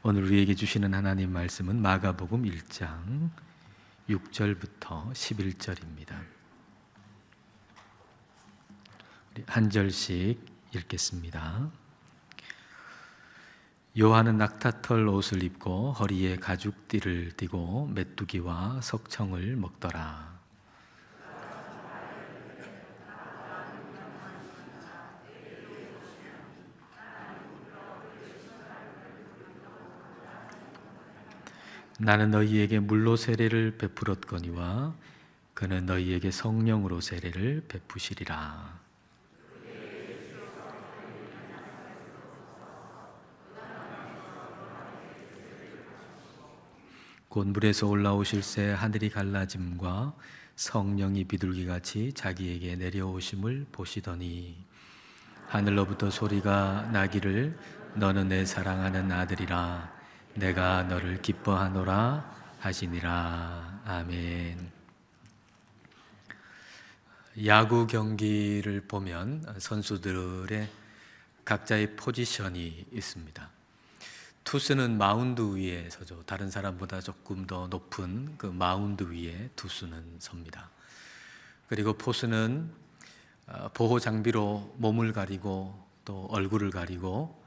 오늘 우리에게 주시는 하나님 말씀은 마가복음 1장 6절부터 11절입니다. 우리 한 절씩 읽겠습니다. 요한은 낙타털 옷을 입고 허리에 가죽띠를 띠고 메뚜기와 석청을 먹더라. 나는 너희에게 물로 세례를 베풀었거니와 그는 너희에게 성령으로 세례를 베푸시리라. 곧 물에서 올라오실새 하늘이 갈라짐과 성령이 비둘기같이 자기에게 내려오심을 보시더니 하늘로부터 소리가 나기를 너는 내 사랑하는 아들이라 내가 너를 기뻐하노라 하시니라. 아멘. 야구 경기를 보면 선수들의 각자의 포지션이 있습니다. 투수는 마운드 위에 서죠. 다른 사람보다 조금 더 높은 그 마운드 위에 투수는 섭니다. 그리고 포수는 보호 장비로 몸을 가리고 또 얼굴을 가리고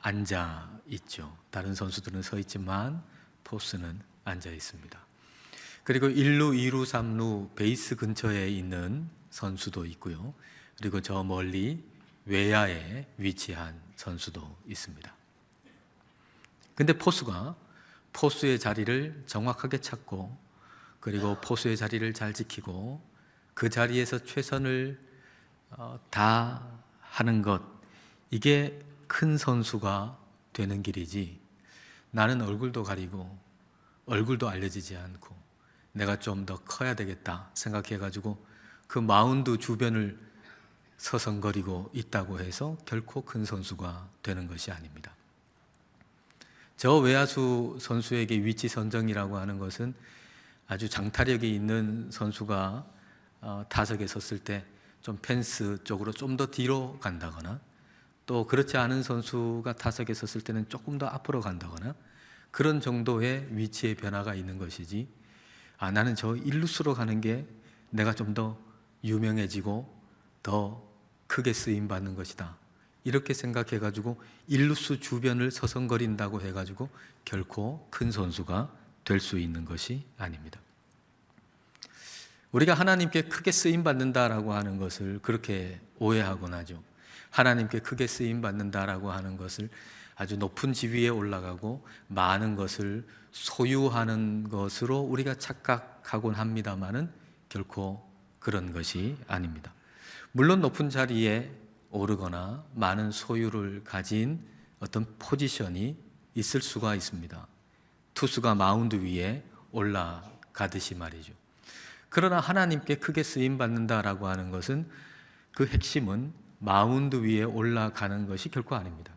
앉아 있죠. 다른 선수들은 서 있지만 포수는 앉아 있습니다. 그리고 1루, 2루, 3루 베이스 근처에 있는 선수도 있고요. 그리고 저 멀리 외야에 위치한 선수도 있습니다. 근데 포수가 포수의 자리를 정확하게 찾고 그리고 포수의 자리를 잘 지키고 그 자리에서 최선을 다하는 것, 이게 큰 선수가 되는 길이지, 나는 얼굴도 가리고 얼굴도 알려지지 않고 내가 좀 더 커야 되겠다 생각해가지고 그 마운드 주변을 서성거리고 있다고 해서 결코 큰 선수가 되는 것이 아닙니다. 저 외야수 선수에게 위치 선정이라고 하는 것은 아주 장타력이 있는 선수가 타석에 섰을 때 좀 펜스 쪽으로 좀 더 뒤로 간다거나 또 그렇지 않은 선수가 타석에 섰을 때는 조금 더 앞으로 간다거나 그런 정도의 위치의 변화가 있는 것이지, 나는 저 일루수로 가는 게 내가 좀 더 유명해지고 더 크게 쓰임받는 것이다 이렇게 생각해가지고 일루수 주변을 서성거린다고 해가지고 결코 큰 선수가 될 수 있는 것이 아닙니다. 우리가 하나님께 크게 쓰임받는다라고 하는 것을 그렇게 오해하곤 하죠. 하나님께 크게 쓰임받는다라고 하는 것을 아주 높은 지위에 올라가고 많은 것을 소유하는 것으로 우리가 착각하곤 합니다마는 결코 그런 것이 아닙니다. 물론 높은 자리에 오르거나 많은 소유를 가진 어떤 포지션이 있을 수가 있습니다. 투수가 마운드 위에 올라가듯이 말이죠. 그러나 하나님께 크게 쓰임받는다라고 하는 것은 그 핵심은 마운드 위에 올라가는 것이 결코 아닙니다.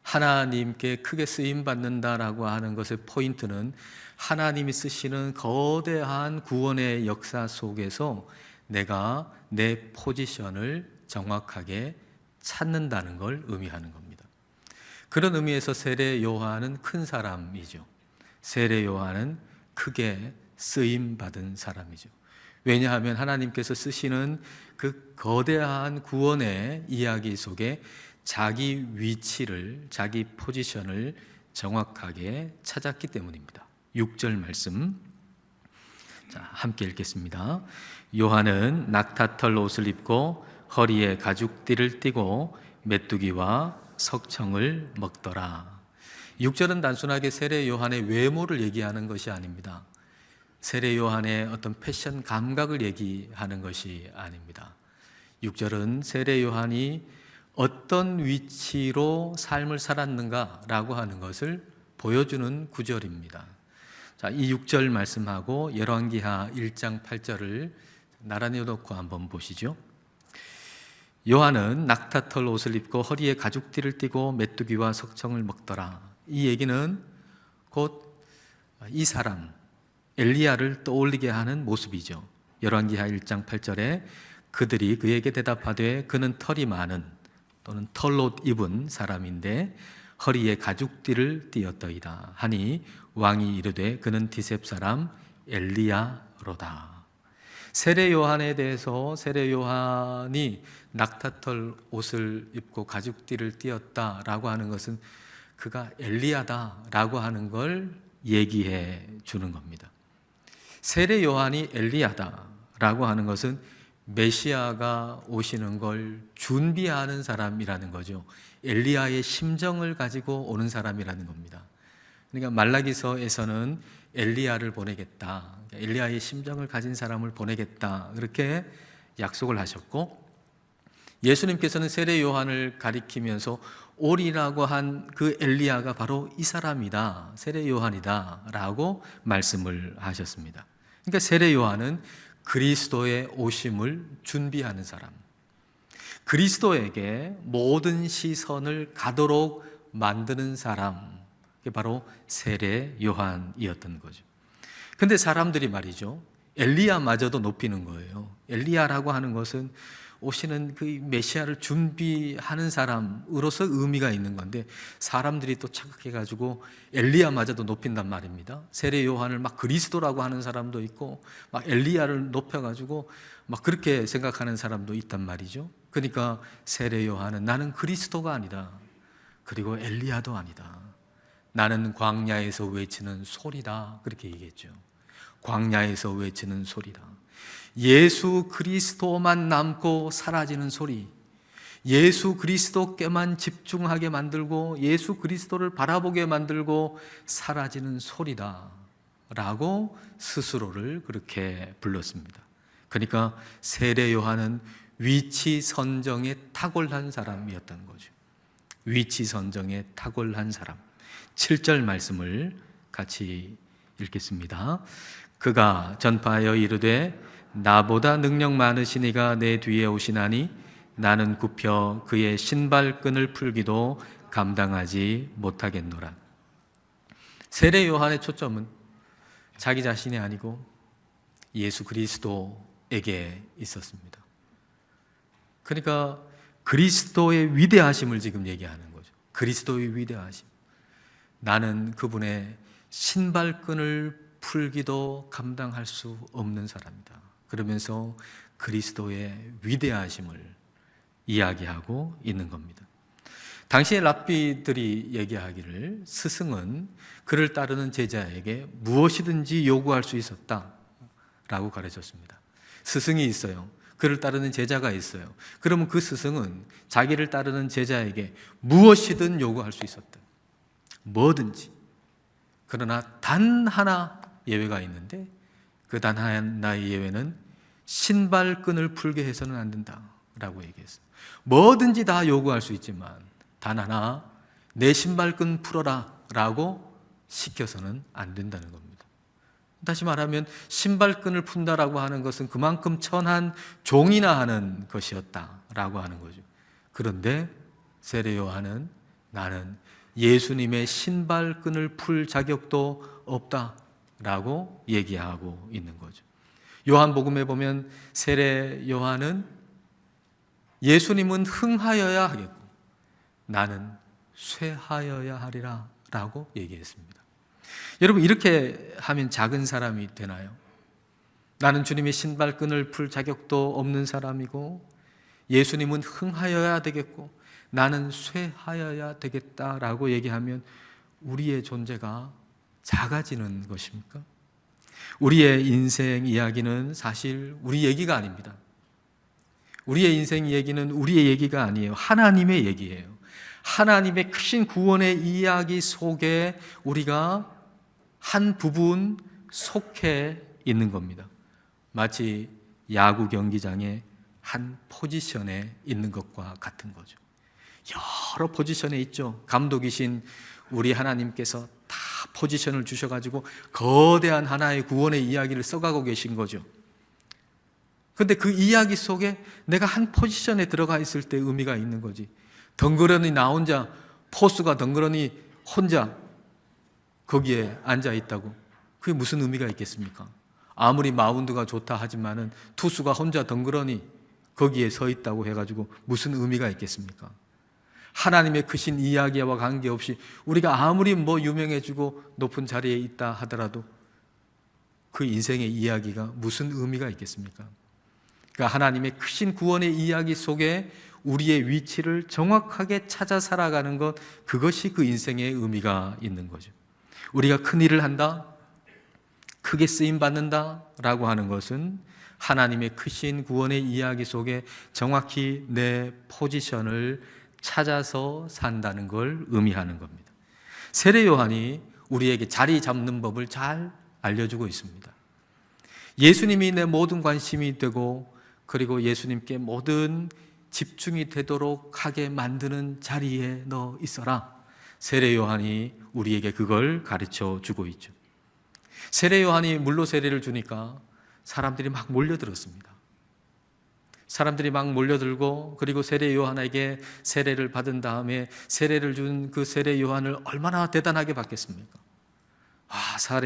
하나님께 크게 쓰임받는다라고 하는 것의 포인트는 하나님이 쓰시는 거대한 구원의 역사 속에서 내가 내 포지션을 정확하게 찾는다는 걸 의미하는 겁니다. 그런 의미에서 세례 요한은 큰 사람이죠. 세례 요한은 크게 쓰임받은 사람이죠. 왜냐하면 하나님께서 쓰시는 그 거대한 구원의 이야기 속에 자기 위치를, 자기 포지션을 정확하게 찾았기 때문입니다. 6절 말씀 함께 읽겠습니다. 요한은 낙타털 옷을 입고 허리에 가죽띠를 띠고 메뚜기와 석청을 먹더라. 6절은 단순하게 세례 요한의 외모를 얘기하는 것이 아닙니다. 세례 요한의 어떤 패션 감각을 얘기하는 것이 아닙니다. 6절은 세례 요한이 어떤 위치로 삶을 살았는가라고 하는 것을 보여주는 구절입니다. 자, 이 6절 말씀하고 열왕기하 1장 8절을 나란히 놓고 한번 보시죠. 요한은 낙타털 옷을 입고 허리에 가죽띠를 띠고 메뚜기와 석청을 먹더라. 이 얘기는 곧 이 사람 엘리야를 떠올리게 하는 모습이죠. 열왕기하 1장 8절에 그들이 그에게 대답하되 그는 털이 많은 또는 털옷 입은 사람인데 허리에 가죽띠를 띠었더이다 하니 왕이 이르되 그는 디셉 사람 엘리야로다. 세례 요한에 대해서 세례 요한이 낙타털 옷을 입고 가죽띠를 띠었다라고 하는 것은 그가 엘리야다라고 하는 걸 얘기해 주는 겁니다. 세례 요한이 엘리야다라고 하는 것은 메시아가 오시는 걸 준비하는 사람이라는 거죠. 엘리야의 심정을 가지고 오는 사람이라는 겁니다. 그러니까 말라기서에서는 엘리야를 보내겠다, 엘리야의 심정을 가진 사람을 보내겠다, 그렇게 약속을 하셨고, 예수님께서는 세례 요한을 가리키면서 오리라고 한 그 엘리야가 바로 이 사람이다, 세례 요한이다 라고 말씀을 하셨습니다. 그러니까 세례 요한은 그리스도의 오심을 준비하는 사람, 그리스도에게 모든 시선을 가도록 만드는 사람, 그게 바로 세례 요한이었던 거죠. 근데 사람들이 말이죠, 엘리야마저도 높이는 거예요. 엘리야라고 하는 것은 오시는 그 메시아를 준비하는 사람으로서 의미가 있는 건데, 사람들이 또 착각해가지고 엘리야마저도 높인단 말입니다. 세례 요한을 막 그리스도라고 하는 사람도 있고, 막 엘리야를 높여가지고 막 그렇게 생각하는 사람도 있단 말이죠. 그러니까 세례 요한은 나는 그리스도가 아니다, 그리고 엘리야도 아니다, 나는 광야에서 외치는 소리다, 그렇게 얘기했죠. 광야에서 외치는 소리다. 예수 그리스도만 남고 사라지는 소리, 예수 그리스도께만 집중하게 만들고 예수 그리스도를 바라보게 만들고 사라지는 소리다 라고 스스로를 그렇게 불렀습니다. 그러니까 세례 요한은 위치 선정에 탁월한 사람이었던 거죠. 위치 선정에 탁월한 사람. 7절 말씀을 같이 읽겠습니다. 그가 전파하여 이르되 나보다 능력 많으신 이가 내 뒤에 오시나니 나는 굽혀 그의 신발끈을 풀기도 감당하지 못하겠노라. 세례 요한의 초점은 자기 자신이 아니고 예수 그리스도에게 있었습니다. 그러니까 그리스도의 위대하심을 지금 얘기하는 거죠. 그리스도의 위대하심. 나는 그분의 신발끈을 풀기도 감당할 수 없는 사람이다. 그러면서 그리스도의 위대하심을 이야기하고 있는 겁니다. 당시의 랍비들이 얘기하기를 스승은 그를 따르는 제자에게 무엇이든지 요구할 수 있었다라고 가르쳤습니다. 스승이 있어요. 그를 따르는 제자가 있어요. 그러면 그 스승은 자기를 따르는 제자에게 무엇이든 요구할 수 있었다. 뭐든지. 그러나 단 하나 예외가 있는데, 그 단 하나의 예외는 신발끈을 풀게 해서는 안 된다라고 얘기했어요. 뭐든지 다 요구할 수 있지만 단 하나, 내 신발끈 풀어라 라고 시켜서는 안 된다는 겁니다. 다시 말하면 신발끈을 푼다라고 하는 것은 그만큼 천한 종이나 하는 것이었다라고 하는 거죠. 그런데 세례 요한은 나는 예수님의 신발끈을 풀 자격도 없다라고 얘기하고 있는 거죠. 요한복음에 보면 세례 요한은 예수님은 흥하여야 하겠고 나는 쇠하여야 하리라 라고 얘기했습니다. 여러분, 이렇게 하면 작은 사람이 되나요? 나는 주님의 신발끈을 풀 자격도 없는 사람이고 예수님은 흥하여야 되겠고 나는 쇠하여야 되겠다라고 얘기하면 우리의 존재가 작아지는 것입니까? 우리의 인생 이야기는 사실 우리 얘기가 아닙니다. 우리의 인생 얘기는 우리의 얘기가 아니에요. 하나님의 얘기예요. 하나님의 크신 구원의 이야기 속에 우리가 한 부분 속해 있는 겁니다. 마치 야구 경기장의 한 포지션에 있는 것과 같은 거죠. 여러 포지션에 있죠. 감독이신 우리 하나님께서 다 포지션을 주셔가지고 거대한 하나의 구원의 이야기를 써가고 계신 거죠. 근데 그 이야기 속에 내가 한 포지션에 들어가 있을 때 의미가 있는 거지. 덩그러니 나 혼자, 포수가 덩그러니 혼자 거기에 앉아 있다고 그게 무슨 의미가 있겠습니까? 아무리 마운드가 좋다 하지만은 투수가 혼자 덩그러니 거기에 서 있다고 해가지고 무슨 의미가 있겠습니까? 하나님의 크신 이야기와 관계없이 우리가 아무리 유명해지고 높은 자리에 있다 하더라도 그 인생의 이야기가 무슨 의미가 있겠습니까? 그러니까 하나님의 크신 구원의 이야기 속에 우리의 위치를 정확하게 찾아 살아가는 것, 그것이 그 인생의 의미가 있는 거죠. 우리가 큰 일을 한다, 크게 쓰임 받는다 라고 하는 것은 하나님의 크신 구원의 이야기 속에 정확히 내 포지션을 찾아서 산다는 걸 의미하는 겁니다. 세례 요한이 우리에게 자리 잡는 법을 잘 알려주고 있습니다. 예수님이 내 모든 관심이 되고, 그리고 예수님께 모든 집중이 되도록 하게 만드는 자리에 너 있어라. 세례 요한이 우리에게 그걸 가르쳐 주고 있죠. 세례 요한이 물로 세례를 주니까 사람들이 막 몰려들었습니다. 사람들이 막 몰려들고, 그리고 세례 요한에게 세례를 받은 다음에 세례를 준 그 세례 요한을 얼마나 대단하게 받겠습니까?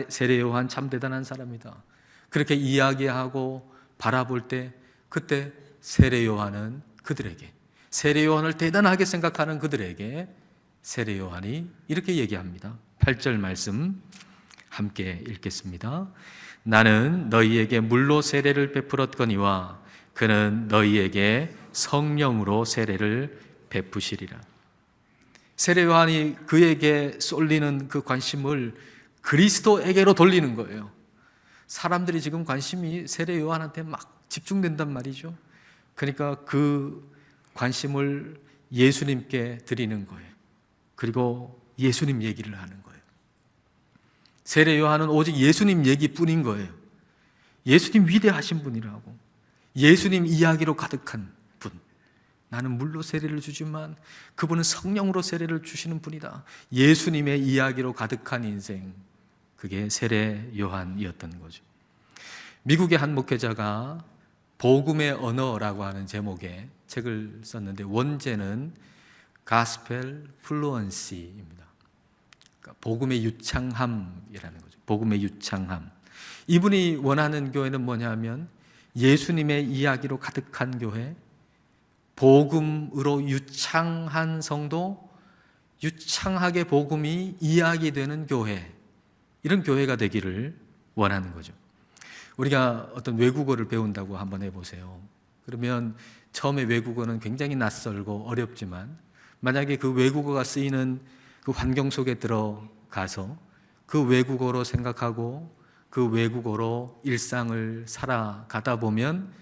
세례 요한 참 대단한 사람이다. 그렇게 이야기하고 바라볼 때, 그때 세례 요한은 그들에게, 세례 요한을 대단하게 생각하는 그들에게 세례 요한이 이렇게 얘기합니다. 8절 말씀 함께 읽겠습니다. 나는 너희에게 물로 세례를 베풀었거니와 그는 너희에게 성령으로 세례를 베푸시리라. 세례 요한이 그에게 쏠리는 그 관심을 그리스도에게로 돌리는 거예요. 사람들이 지금 관심이 세례 요한한테 막 집중된단 말이죠. 그러니까 그 관심을 예수님께 드리는 거예요. 그리고 예수님 얘기를 하는 거예요. 세례 요한은 오직 예수님 얘기뿐인 거예요. 예수님 위대하신 분이라고, 예수님 이야기로 가득한 분. 나는 물로 세례를 주지만 그분은 성령으로 세례를 주시는 분이다. 예수님의 이야기로 가득한 인생, 그게 세례 요한이었던 거죠. 미국의 한 목회자가 복음의 언어라고 하는 제목의 책을 썼는데, 원제는 Gospel Fluency입니다. 그러니까 복음의 유창함이라는 거죠. 복음의 유창함. 이분이 원하는 교회는 뭐냐면 예수님의 이야기로 가득한 교회, 복음으로 유창한 성도, 유창하게 복음이 이야기되는 교회, 이런 교회가 되기를 원하는 거죠. 우리가 어떤 외국어를 배운다고 한번 해보세요. 그러면 처음에 외국어는 굉장히 낯설고 어렵지만, 만약에 그 외국어가 쓰이는 그 환경 속에 들어가서 그 외국어로 생각하고 그 외국어로 일상을 살아가다 보면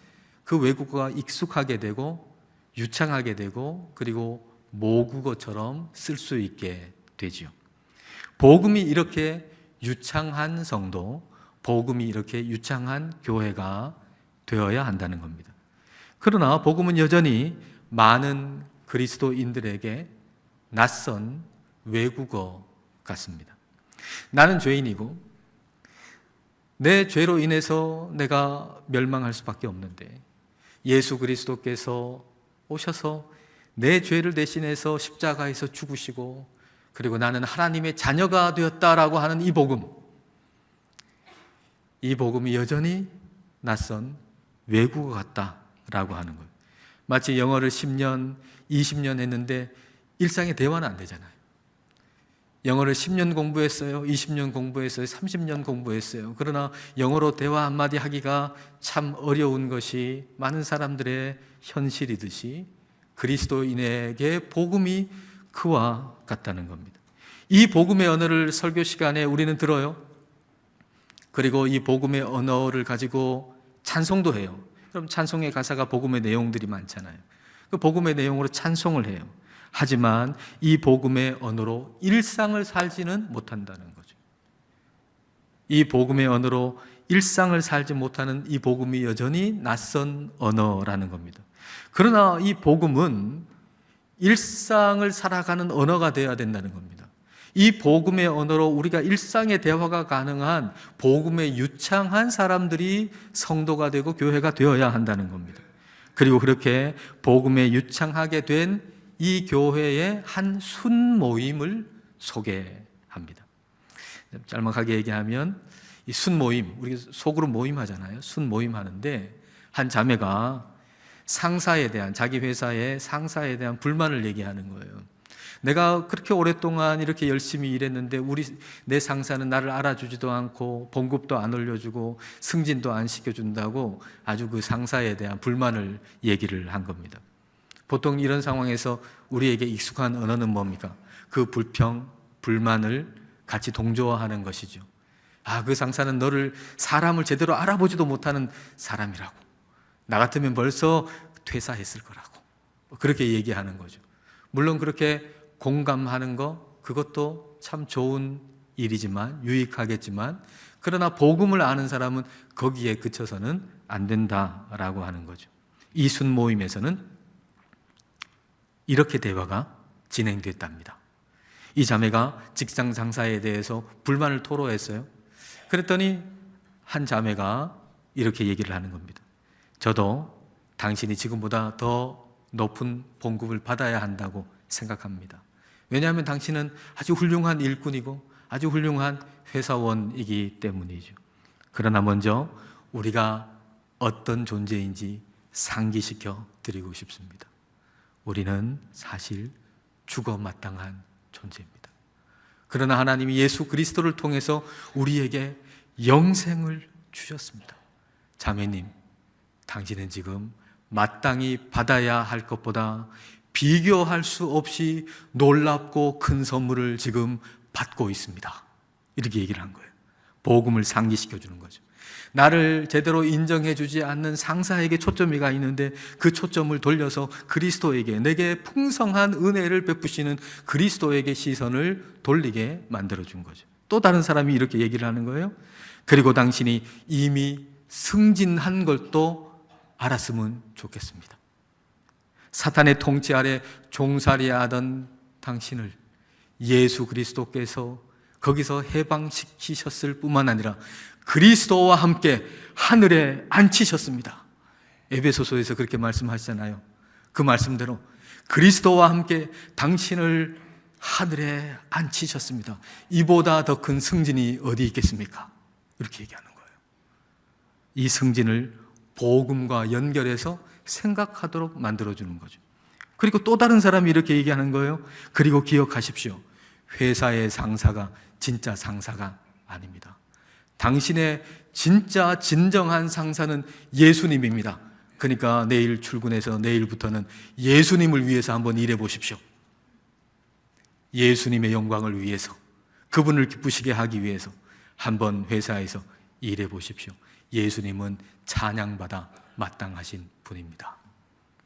그 외국어가 익숙하게 되고 유창하게 되고, 그리고 모국어처럼 쓸 수 있게 되죠. 복음이 이렇게 유창한 성도, 복음이 이렇게 유창한 교회가 되어야 한다는 겁니다. 그러나 복음은 여전히 많은 그리스도인들에게 낯선 외국어 같습니다. 나는 죄인이고 내 죄로 인해서 내가 멸망할 수밖에 없는데, 예수 그리스도께서 오셔서 내 죄를 대신해서 십자가에서 죽으시고, 그리고 나는 하나님의 자녀가 되었다라고 하는 이 복음, 이 복음이 여전히 낯선 외국어 같다라고 하는 거예요. 마치 영어를 10년, 20년 했는데 일상의 대화는 안 되잖아요. 영어를 10년 공부했어요, 20년 공부했어요, 30년 공부했어요. 그러나 영어로 대화 한마디 하기가 참 어려운 것이 많은 사람들의 현실이듯이 그리스도인에게 복음이 그와 같다는 겁니다. 이 복음의 언어를 설교 시간에 우리는 들어요. 그리고 이 복음의 언어를 가지고 찬송도 해요. 그럼 찬송의 가사가 복음의 내용들이 많잖아요. 그 복음의 내용으로 찬송을 해요. 하지만 이 복음의 언어로 일상을 살지는 못한다는 거죠. 이 복음의 언어로 일상을 살지 못하는 이 복음이 여전히 낯선 언어라는 겁니다. 그러나 이 복음은 일상을 살아가는 언어가 되어야 된다는 겁니다. 이 복음의 언어로 우리가 일상의 대화가 가능한 복음의 유창한 사람들이 성도가 되고 교회가 되어야 한다는 겁니다. 그리고 그렇게 복음에 유창하게 된 이 교회의 한 순모임을 소개합니다. 짤막하게 얘기하면 이 순모임, 우리 소그룹 모임 하잖아요. 순모임 하는데 한 자매가 상사에 대한, 자기 회사의 상사에 대한 불만을 얘기하는 거예요. 내가 그렇게 오랫동안 이렇게 열심히 일했는데 내 상사는 나를 알아주지도 않고 봉급도 안 올려주고 승진도 안 시켜준다고 아주 그 상사에 대한 불만을 얘기를 한 겁니다. 보통 이런 상황에서 우리에게 익숙한 언어는 뭡니까? 그 불평, 불만을 같이 동조하는 것이죠. 그 상사는 너를, 사람을 제대로 알아보지도 못하는 사람이라고. 나 같으면 벌써 퇴사했을 거라고. 그렇게 얘기하는 거죠. 물론 그렇게 공감하는 거, 그것도 참 좋은 일이지만, 유익하겠지만, 그러나 복음을 아는 사람은 거기에 그쳐서는 안 된다라고 하는 거죠. 이 순모임에서는 이렇게 대화가 진행됐답니다. 이 자매가 직장 상사에 대해서 불만을 토로했어요. 그랬더니 한 자매가 이렇게 얘기를 하는 겁니다. 저도 당신이 지금보다 더 높은 봉급을 받아야 한다고 생각합니다. 왜냐하면 당신은 아주 훌륭한 일꾼이고 아주 훌륭한 회사원이기 때문이죠. 그러나 먼저 우리가 어떤 존재인지 상기시켜 드리고 싶습니다. 우리는 사실 죽어 마땅한 존재입니다. 그러나 하나님이 예수 그리스도를 통해서 우리에게 영생을 주셨습니다. 자매님, 당신은 지금 마땅히 받아야 할 것보다 비교할 수 없이 놀랍고 큰 선물을 지금 받고 있습니다. 이렇게 얘기를 한 거예요. 복음을 상기시켜 주는 거죠. 나를 제대로 인정해 주지 않는 상사에게 초점이 가 있는데 그 초점을 돌려서 그리스도에게, 내게 풍성한 은혜를 베푸시는 그리스도에게 시선을 돌리게 만들어 준 거죠. 또 다른 사람이 이렇게 얘기를 하는 거예요. 그리고 당신이 이미 승진한 걸 또 알았으면 좋겠습니다. 사탄의 통치 아래 종살이하던 당신을 예수 그리스도께서 거기서 해방시키셨을 뿐만 아니라 그리스도와 함께 하늘에 앉히셨습니다. 에베소서에서 그렇게 말씀하시잖아요. 그 말씀대로 그리스도와 함께 당신을 하늘에 앉히셨습니다. 이보다 더 큰 승진이 어디 있겠습니까? 이렇게 얘기하는 거예요. 이 승진을 복음과 연결해서 생각하도록 만들어주는 거죠. 그리고 또 다른 사람이 이렇게 얘기하는 거예요. 그리고 기억하십시오. 회사의 상사가 진짜 상사가 아닙니다. 당신의 진짜 진정한 상사는 예수님입니다. 그러니까 내일 출근해서 내일부터는 예수님을 위해서 한번 일해 보십시오. 예수님의 영광을 위해서, 그분을 기쁘시게 하기 위해서 한번 회사에서 일해 보십시오. 예수님은 찬양받아 마땅하신 분입니다.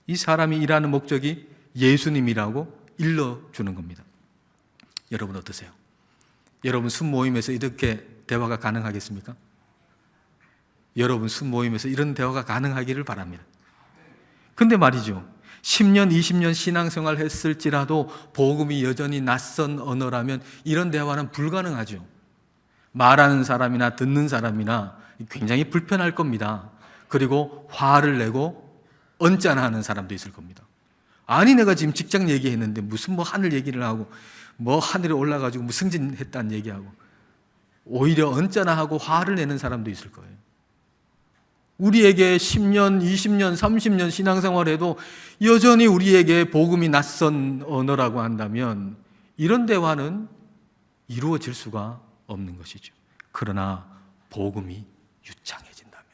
이 사람이 일하는 목적이 예수님이라고 일러주는 겁니다. 여러분 어떠세요? 여러분 순모임에서 이렇게 대화가 가능하겠습니까? 여러분 순모임에서 이런 대화가 가능하기를 바랍니다. 근데 말이죠, 10년, 20년 신앙생활 했을지라도 복음이 여전히 낯선 언어라면 이런 대화는 불가능하죠. 말하는 사람이나 듣는 사람이나 굉장히 불편할 겁니다. 그리고 화를 내고 언짢아하는 사람도 있을 겁니다. 아니, 내가 지금 직장 얘기했는데 무슨 하늘 얘기를 하고 하늘에 올라가지고 승진했다는 얘기하고, 오히려 언짢아하고 화를 내는 사람도 있을 거예요. 우리에게 10년, 20년, 30년 신앙생활해도 여전히 우리에게 복음이 낯선 언어라고 한다면 이런 대화는 이루어질 수가 없는 것이죠. 그러나 복음이 유창해진다면,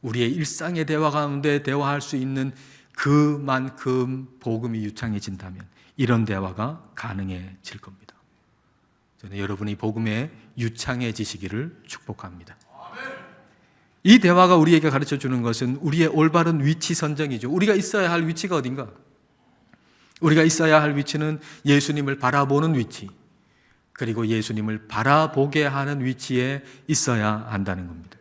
우리의 일상의 대화 가운데 대화할 수 있는 그만큼 복음이 유창해진다면 이런 대화가 가능해질 겁니다. 저는 여러분이 복음에 유창해지시기를 축복합니다. 이 대화가 우리에게 가르쳐 주는 것은 우리의 올바른 위치 선정이죠. 우리가 있어야 할 위치가 어딘가? 우리가 있어야 할 위치는 예수님을 바라보는 위치, 그리고 예수님을 바라보게 하는 위치에 있어야 한다는 겁니다.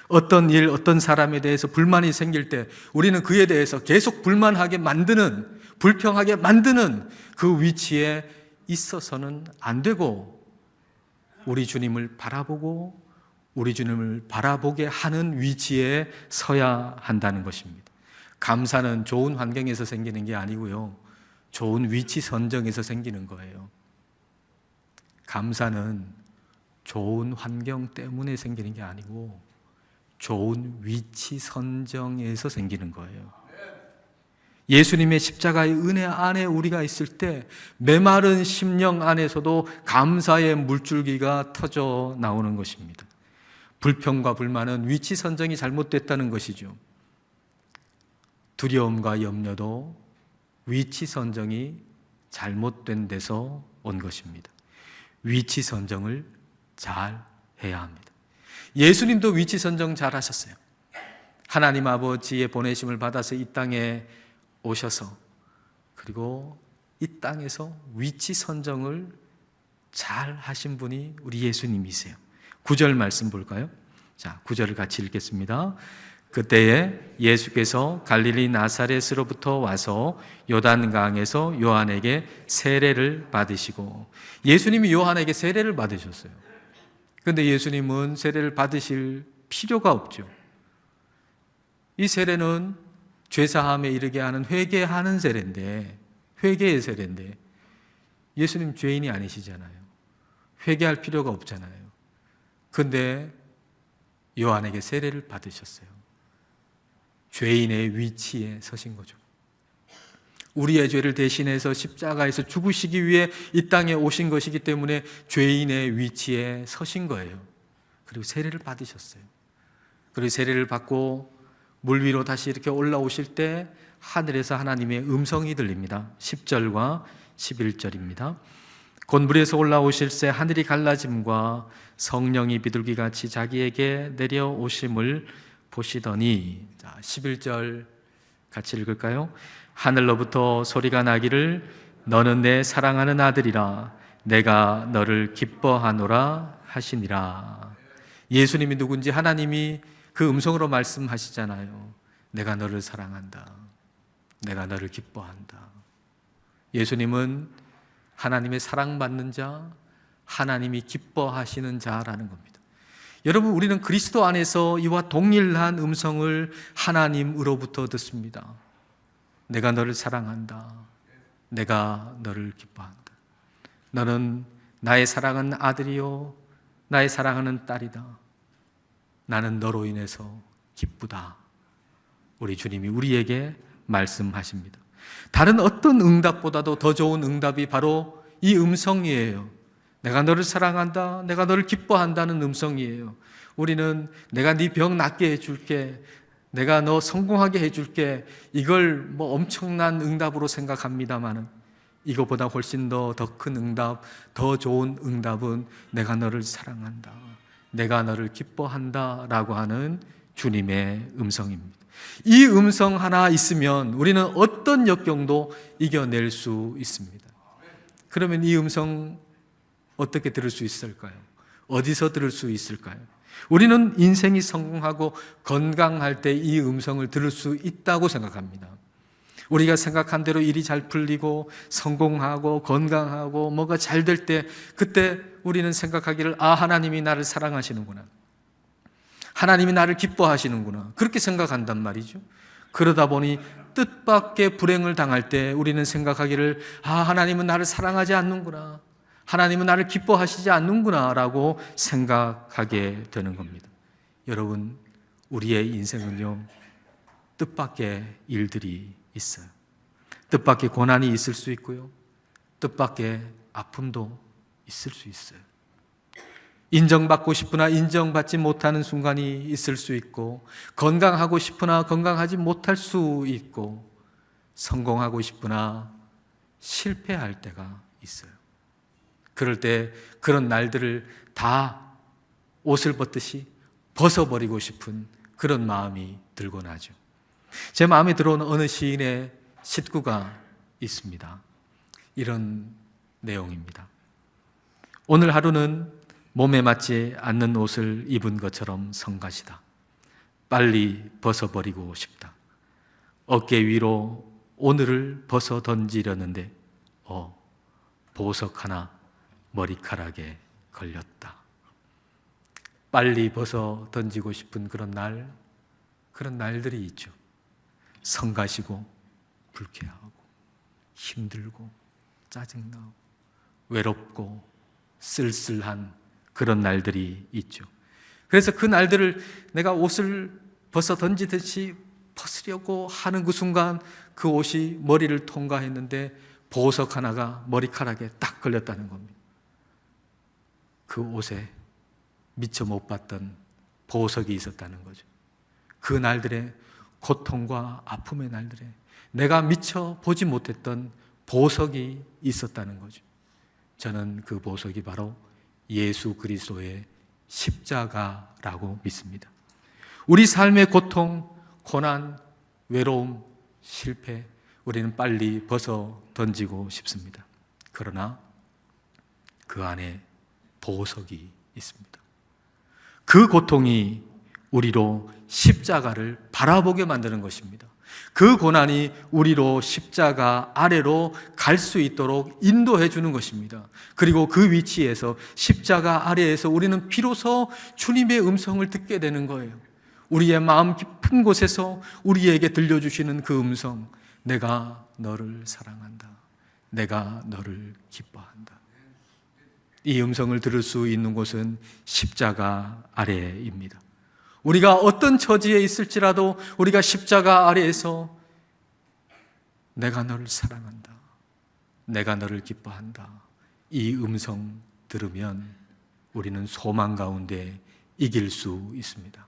어떤 일, 어떤 사람에 대해서 불만이 생길 때 우리는 그에 대해서 계속 불만하게 만드는, 불평하게 만드는 그 위치에 있어서는 안 되고, 우리 주님을 바라보고 우리 주님을 바라보게 하는 위치에 서야 한다는 것입니다. 감사는 좋은 환경에서 생기는 게 아니고요, 좋은 위치 선정에서 생기는 거예요. 감사는 좋은 환경 때문에 생기는 게 아니고 좋은 위치 선정에서 생기는 거예요. 예수님의 십자가의 은혜 안에 우리가 있을 때 메마른 심령 안에서도 감사의 물줄기가 터져 나오는 것입니다. 불평과 불만은 위치 선정이 잘못됐다는 것이죠. 두려움과 염려도 위치 선정이 잘못된 데서 온 것입니다. 위치 선정을 잘 해야 합니다. 예수님도 위치 선정 잘 하셨어요. 하나님 아버지의 보내심을 받아서 이 땅에 오셔서 그리고 이 땅에서 위치 선정을 잘 하신 분이 우리 예수님이세요. 9절 말씀 볼까요? 자, 9절을 같이 읽겠습니다. 그때에 예수께서 갈릴리 나사렛으로부터 와서 요단강에서 요한에게 세례를 받으시고, 예수님이 요한에게 세례를 받으셨어요. 그런데 예수님은 세례를 받으실 필요가 없죠. 이 세례는 죄사함에 이르게 하는 회개하는 세례인데, 회개의 세례인데 예수님 죄인이 아니시잖아요. 회개할 필요가 없잖아요. 그런데 요한에게 세례를 받으셨어요. 죄인의 위치에 서신 거죠. 우리의 죄를 대신해서 십자가에서 죽으시기 위해 이 땅에 오신 것이기 때문에 죄인의 위치에 서신 거예요. 그리고 세례를 받으셨어요. 그리고 세례를 받고 물 위로 다시 이렇게 올라오실 때 하늘에서 하나님의 음성이 들립니다. 10절과 11절입니다. 곧 물에서 올라오실새 하늘이 갈라짐과 성령이 비둘기같이 자기에게 내려오심을 보시더니, 자, 11절 같이 읽을까요? 하늘로부터 소리가 나기를 너는 내 사랑하는 아들이라 내가 너를 기뻐하노라 하시니라. 예수님이 누군지 하나님이 그 음성으로 말씀하시잖아요. 내가 너를 사랑한다. 내가 너를 기뻐한다. 예수님은 하나님의 사랑받는 자, 하나님이 기뻐하시는 자라는 겁니다. 여러분, 우리는 그리스도 안에서 이와 동일한 음성을 하나님으로부터 듣습니다. 내가 너를 사랑한다. 내가 너를 기뻐한다. 너는 나의 사랑하는 아들이요 나의 사랑하는 딸이다. 나는 너로 인해서 기쁘다. 우리 주님이 우리에게 말씀하십니다. 다른 어떤 응답보다도 더 좋은 응답이 바로 이 음성이에요. 내가 너를 사랑한다. 내가 너를 기뻐한다는 음성이에요. 우리는 내가 네 병 낫게 해줄게. 내가 너 성공하게 해줄게. 이걸 뭐 엄청난 응답으로 생각합니다만은 이것보다 훨씬 더 큰 응답, 더 좋은 응답은 내가 너를 사랑한다. 내가 너를 기뻐한다 라고 하는 주님의 음성입니다. 이 음성 하나 있으면 우리는 어떤 역경도 이겨낼 수 있습니다. 그러면 이 음성 어떻게 들을 수 있을까요? 어디서 들을 수 있을까요? 우리는 인생이 성공하고 건강할 때 이 음성을 들을 수 있다고 생각합니다. 우리가 생각한 대로 일이 잘 풀리고 성공하고 건강하고 뭐가 잘 될 때, 그때 우리는 생각하기를 하나님이 나를 사랑하시는구나. 하나님이 나를 기뻐하시는구나. 그렇게 생각한단 말이죠. 그러다 보니 뜻밖의 불행을 당할 때 우리는 생각하기를 하나님은 나를 사랑하지 않는구나. 하나님은 나를 기뻐하시지 않는구나 라고 생각하게 되는 겁니다. 여러분, 우리의 인생은요, 뜻밖의 일들이 있어요. 뜻밖의 고난이 있을 수 있고요, 뜻밖의 아픔도 있을 수 있어요. 인정받고 싶으나 인정받지 못하는 순간이 있을 수 있고, 건강하고 싶으나 건강하지 못할 수 있고, 성공하고 싶으나 실패할 때가 있어요. 그럴 때 그런 날들을 다 옷을 벗듯이 벗어버리고 싶은 그런 마음이 들곤 하죠. 제 마음에 들어오는 어느 시인의 시구가 있습니다. 이런 내용입니다. 오늘 하루는 몸에 맞지 않는 옷을 입은 것처럼 성가시다. 빨리 벗어버리고 싶다. 어깨 위로 오늘을 벗어 던지려는데 보석 하나 머리카락에 걸렸다. 빨리 벗어 던지고 싶은 그런 날들이 있죠. 성가시고 불쾌하고 힘들고 짜증나고 외롭고 쓸쓸한 그런 날들이 있죠. 그래서 그 날들을 내가 옷을 벗어 던지듯이 벗으려고 하는 그 순간 그 옷이 머리를 통과했는데 보석 하나가 머리카락에 딱 걸렸다는 겁니다. 그 옷에 미처 못 봤던 보석이 있었다는 거죠. 그 날들의 고통과 아픔의 날들에 내가 미처 보지 못했던 보석이 있었다는 거죠. 저는 그 보석이 바로 예수 그리스도의 십자가라고 믿습니다. 우리 삶의 고통, 고난, 외로움, 실패, 우리는 빨리 벗어 던지고 싶습니다. 그러나 그 안에 보석이 있습니다. 그 고통이 우리로 십자가를 바라보게 만드는 것입니다. 그 고난이 우리로 십자가 아래로 갈 수 있도록 인도해 주는 것입니다. 그리고 그 위치에서 십자가 아래에서 우리는 비로소 주님의 음성을 듣게 되는 거예요. 우리의 마음 깊은 곳에서 우리에게 들려주시는 그 음성, 내가 너를 사랑한다. 내가 너를 기뻐한다. 이 음성을 들을 수 있는 곳은 십자가 아래입니다. 우리가 어떤 처지에 있을지라도 우리가 십자가 아래에서 내가 너를 사랑한다. 내가 너를 기뻐한다. 이 음성 들으면 우리는 소망 가운데 이길 수 있습니다.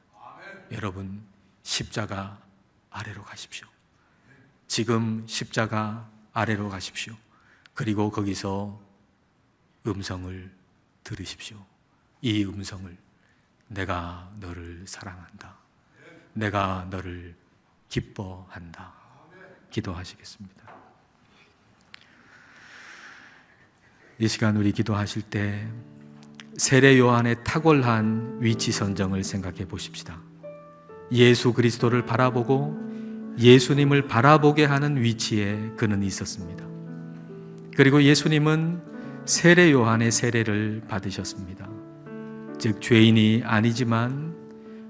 여러분, 십자가 아래로 가십시오. 지금 십자가 아래로 가십시오. 그리고 거기서 음성을 들으십시오. 이 음성을, 내가 너를 사랑한다. 내가 너를 기뻐한다. 기도하시겠습니다. 이 시간 우리 기도하실 때 세례 요한의 탁월한 위치 선정을 생각해 보십시다. 예수 그리스도를 바라보고 예수님을 바라보게 하는 위치에 그는 있었습니다. 그리고 예수님은 세례 요한의 세례를 받으셨습니다. 즉 죄인이 아니지만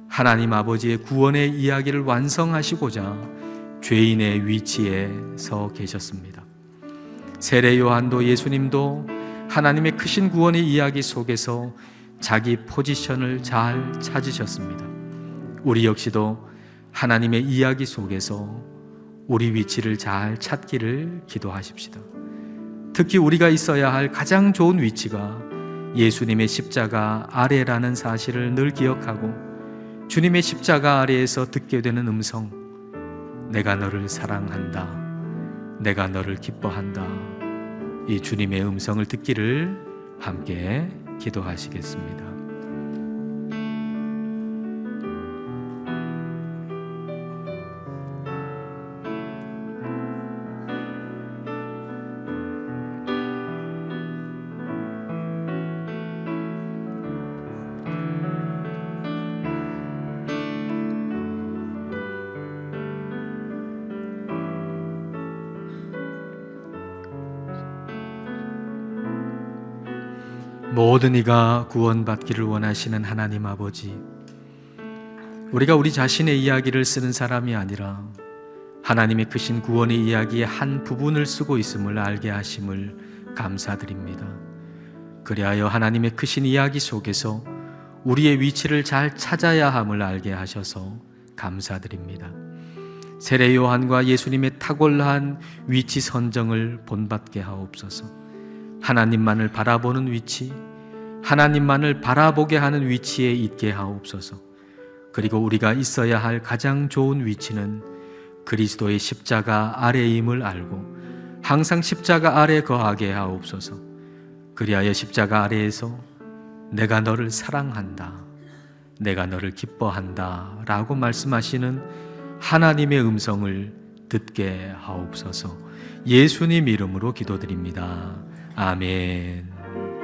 하나님 아버지의 구원의 이야기를 완성하시고자 죄인의 위치에 서 계셨습니다. 세례 요한도 예수님도 하나님의 크신 구원의 이야기 속에서 자기 포지션을 잘 찾으셨습니다. 우리 역시도 하나님의 이야기 속에서 우리 위치를 잘 찾기를 기도하십시다. 특히 우리가 있어야 할 가장 좋은 위치가 예수님의 십자가 아래라는 사실을 늘 기억하고 주님의 십자가 아래에서 듣게 되는 음성, 내가 너를 사랑한다. 내가 너를 기뻐한다. 이 주님의 음성을 듣기를 함께 기도하시겠습니다. 모든 이가 구원받기를 원하시는 하나님 아버지, 우리가 우리 자신의 이야기를 쓰는 사람이 아니라 하나님의 크신 구원의 이야기의 한 부분을 쓰고 있음을 알게 하심을 감사드립니다. 그리하여 하나님의 크신 이야기 속에서 우리의 위치를 잘 찾아야 함을 알게 하셔서 감사드립니다. 세례 요한과 예수님의 탁월한 위치 선정을 본받게 하옵소서. 하나님만을 바라보는 위치, 하나님만을 바라보게 하는 위치에 있게 하옵소서. 그리고 우리가 있어야 할 가장 좋은 위치는 그리스도의 십자가 아래임을 알고 항상 십자가 아래 거하게 하옵소서. 그리하여 십자가 아래에서 내가 너를 사랑한다, 내가 너를 기뻐한다 라고 말씀하시는 하나님의 음성을 듣게 하옵소서. 예수님 이름으로 기도드립니다. 아멘.